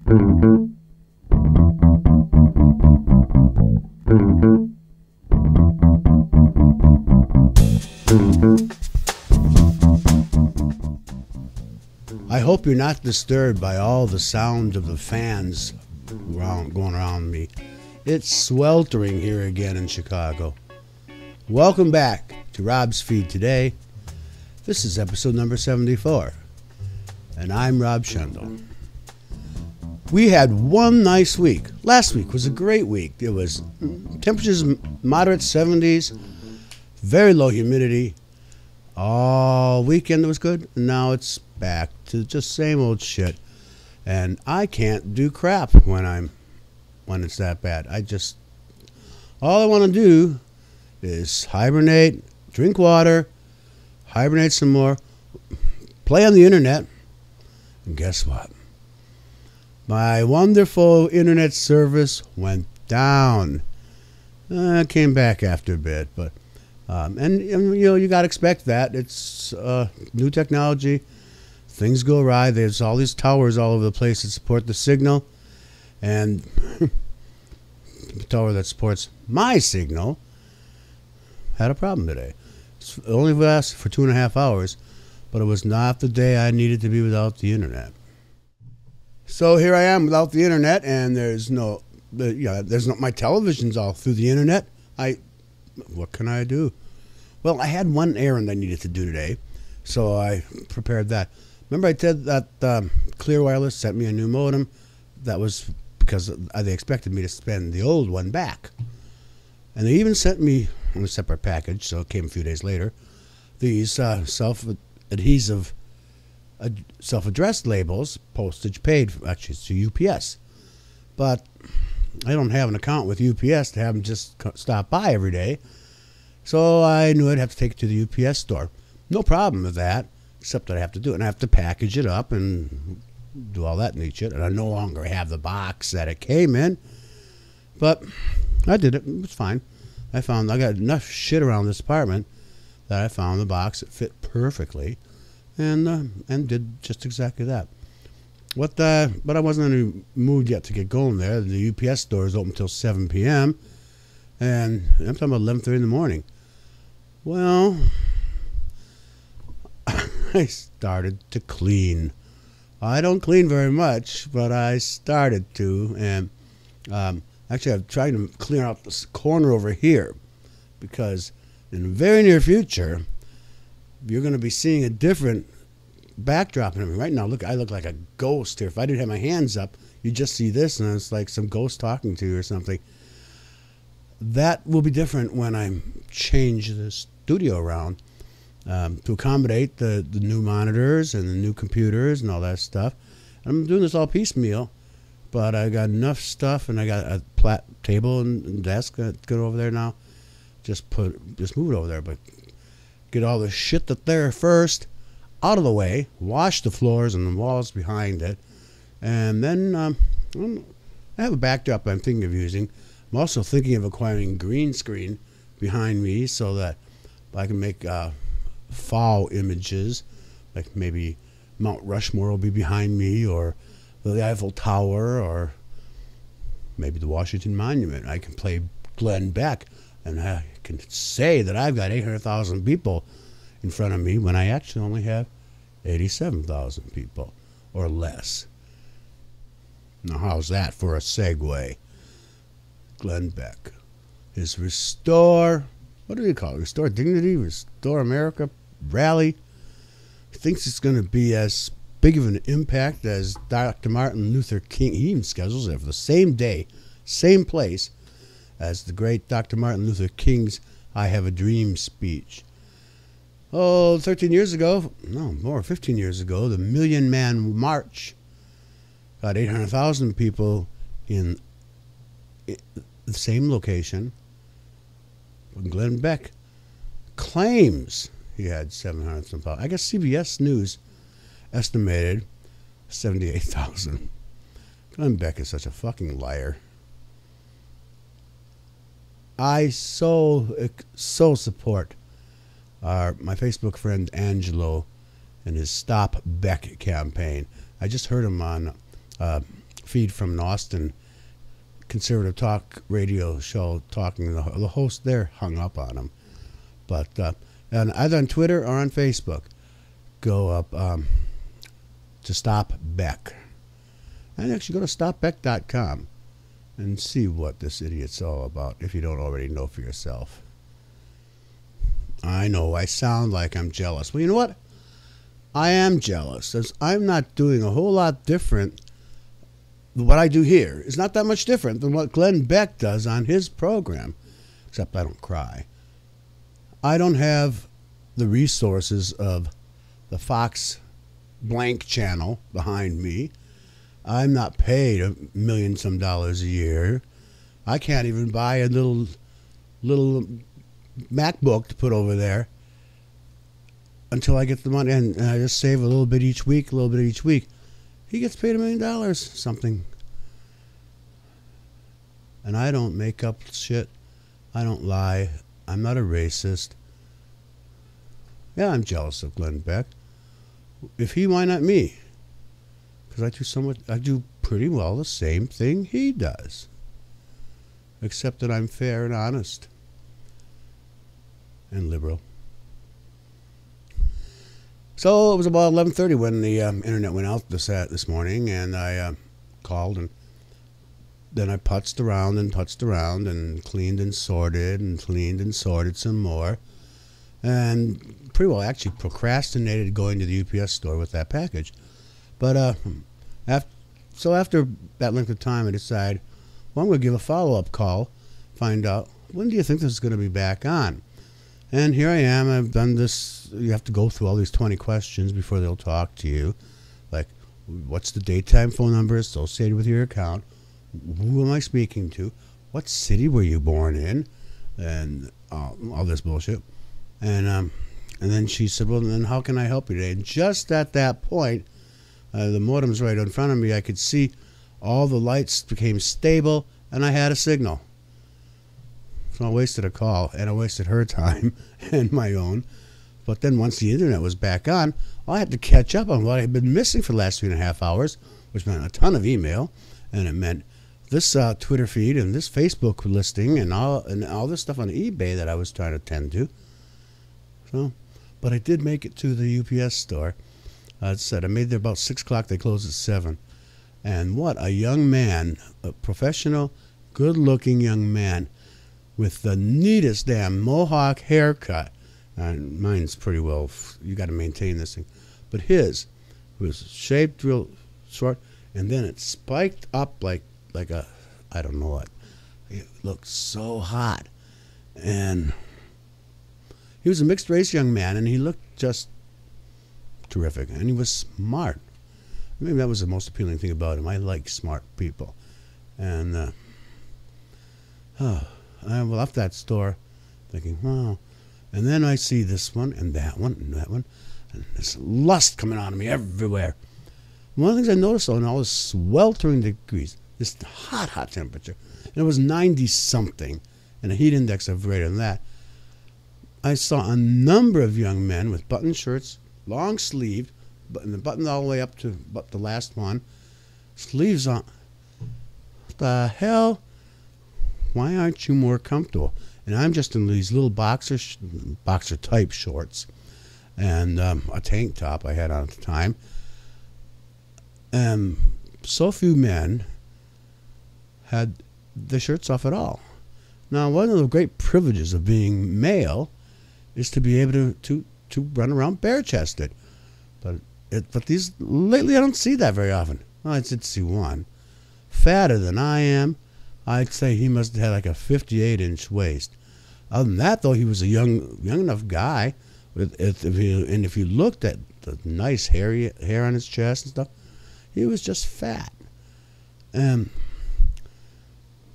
I hope you're not disturbed by all the sound of the fans going around me. It's sweltering here again in Chicago. Welcome back to Rob's Feed today. This is episode number 74, and I'm Rob Schendel. We had one nice week. Last week was a great week. It was temperatures moderate 70s, very low humidity. All weekend it was good. Now it's back to just same old shit, and I can't do crap when it's that bad. All I want to do is hibernate, drink water, hibernate some more, play on the internet, and guess what? My wonderful internet service went down. Came back after a bit, but and you got to expect that. It's new technology. Things go awry. There's all these towers all over the place that support the signal, and the tower that supports my signal had a problem today. It only lasted for 2.5 hours, but it was not the day I needed to be without the internet. So here I am without the internet, and there's no my television's all through the internet. What can I do? Well, I had one errand I needed to do today, so I prepared that. Remember I said that Clear Wireless sent me a new modem? That was because they expected me to spend the old one back. And they even sent me, in a separate package, so it came a few days later, these self-adhesive, self-addressed labels, postage paid, actually it's to UPS. But I don't have an account with UPS to have them just stop by every day. So I knew I'd have to take it to the UPS store. No problem with that, except that I have to do it. And I have to package it up and do all that neat shit. And I no longer have the box that it came in. But I did it. It was fine. I got enough shit around this apartment that I found the box that fit perfectly and did just exactly that. But I wasn't in a mood yet to get going there. The UPS store is open until 7 p.m. And I'm talking about 11:30 in the morning. Well, I started to clean. I don't clean very much, but I started to. And actually, I'm trying to clear out this corner over here because in the very near future, you're going to be seeing a different backdrop. And right now, I look like a ghost here. If I didn't have my hands up, you just see this, and it's like some ghost talking to you or something. That will be different when I change the studio around to accommodate the new monitors and the new computers and all that stuff. I'm doing this all piecemeal, but I got enough stuff, and I got a flat table and desk that's good over there now. Just move it over there, but get all the shit that's there first out of the way, wash the floors and the walls behind it, and then I have a backdrop I'm thinking of using. I'm also thinking of acquiring green screen behind me so that I can make fall images, like maybe Mount Rushmore will be behind me, or the Eiffel Tower, or maybe the Washington Monument. I can play Glenn Beck, and I can say that I've got 800,000 people in front of me when I actually only have 87,000 people or less. Now, how's that for a segue? Glenn Beck. His what do you call it? Restore Dignity, Restore America rally. He thinks it's going to be as big of an impact as Dr. Martin Luther King. He even schedules it for the same day, same place as the great Dr. Martin Luther King's I Have a Dream speech. 15 years ago, the Million Man March got 800,000 people in the same location. When Glenn Beck claims he had 700,000 people. I guess CBS News estimated 78,000. Glenn Beck is such a fucking liar. I so support my Facebook friend Angelo and his Stop Beck campaign. I just heard him on feed from an Austin conservative talk radio show talking. The host there hung up on him. But and either on Twitter or on Facebook, go up to Stop Beck. And actually go to stopbeck.com and see what this idiot's all about if you don't already know for yourself. I know I sound like I'm jealous. Well, you know what? I am jealous, as I'm not doing a whole lot different. What I do here is not that much different than what Glenn Beck does on his program, except I don't cry. I don't have the resources of the Fox blank channel behind me. I'm not paid $1 million some a year. I can't even buy a little MacBook to put over there until I get the money, and I just save a little bit each week, a little bit each week. He gets paid $1 million something. And I don't make up shit. I don't lie. I'm not a racist. Yeah, I'm jealous of Glenn Beck. If he, why not me? Because I do pretty well the same thing he does. Except that I'm fair and honest. And liberal. So it was about 11:30 when the internet went out this morning, and I called, and then I putzed around and cleaned and sorted some more, and pretty well actually procrastinated going to the UPS store with that package. But after that length of time, I decided, well, I'm going to give a follow-up call, find out, when do you think this is going to be back on? And here I am. I've done this. You have to go through all these 20 questions before they'll talk to you. Like, what's the daytime phone number associated with your account? Who am I speaking to? What city were you born in? And all this bullshit. And then she said, well, then how can I help you today? And just at that point, the modem's right in front of me. I could see all the lights became stable, and I had a signal. So I wasted a call, and I wasted her time and my own. But then once the internet was back on, I had to catch up on what I had been missing for the last 3.5 hours, which meant a ton of email, and it meant this Twitter feed and this Facebook listing and all this stuff on eBay that I was trying to tend to. So, but I did make it to the UPS store. As I said, I made there about 6 o'clock. They closed at 7. And what a young man, a professional, good-looking young man, with the neatest damn mohawk haircut. Mine's pretty well, you got to maintain this thing. But his was shaped real short, and then it spiked up like a, I don't know what. It looked so hot. And he was a mixed race young man, and he looked just terrific. And he was smart. Maybe that was the most appealing thing about him. I like smart people. And I left that store thinking, wow. And then I see this one and that one and that one. And this lust coming out of me everywhere. One of the things I noticed, though, in all this sweltering degrees, this hot temperature, and it was 90-something, and a heat index of greater than that, I saw a number of young men with button shirts, long-sleeved, and the button all the way up to the last one, sleeves on. What the hell? Why aren't you more comfortable? And I'm just in these little boxer type shorts and a tank top I had on at the time. And so few men had the shirts off at all. Now, one of the great privileges of being male is to be able to run around bare-chested. But these lately I don't see that very often. Well, I did see one. Fatter than I am. I'd say he must have had like a 58-inch waist. Other than that, though, he was a young enough guy. If you looked at the nice hair on his chest and stuff, he was just fat. And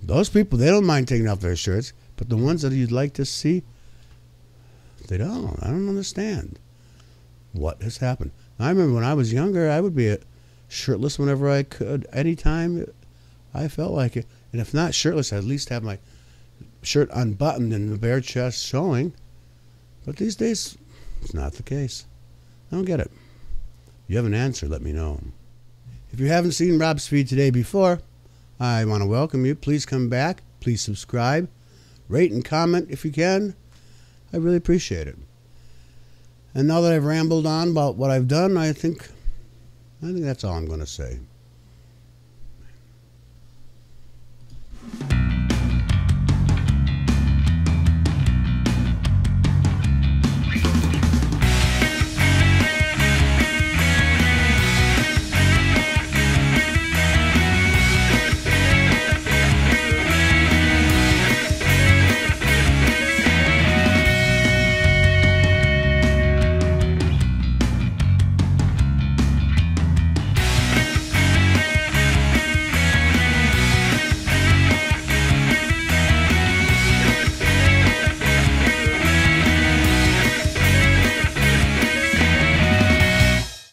those people, they don't mind taking off their shirts, but the ones that you'd like to see, they don't. I don't understand what has happened. I remember when I was younger, I would be shirtless whenever I could, anytime I felt like it. And if not shirtless, I'd at least have my shirt unbuttoned and the bare chest showing. But these days, it's not the case. I don't get it. If you have an answer, let me know. If you haven't seen Rob's feed today before, I want to welcome you. Please come back. Please subscribe. Rate and comment if you can. I really appreciate it. And now that I've rambled on about what I've done, I think that's all I'm going to say.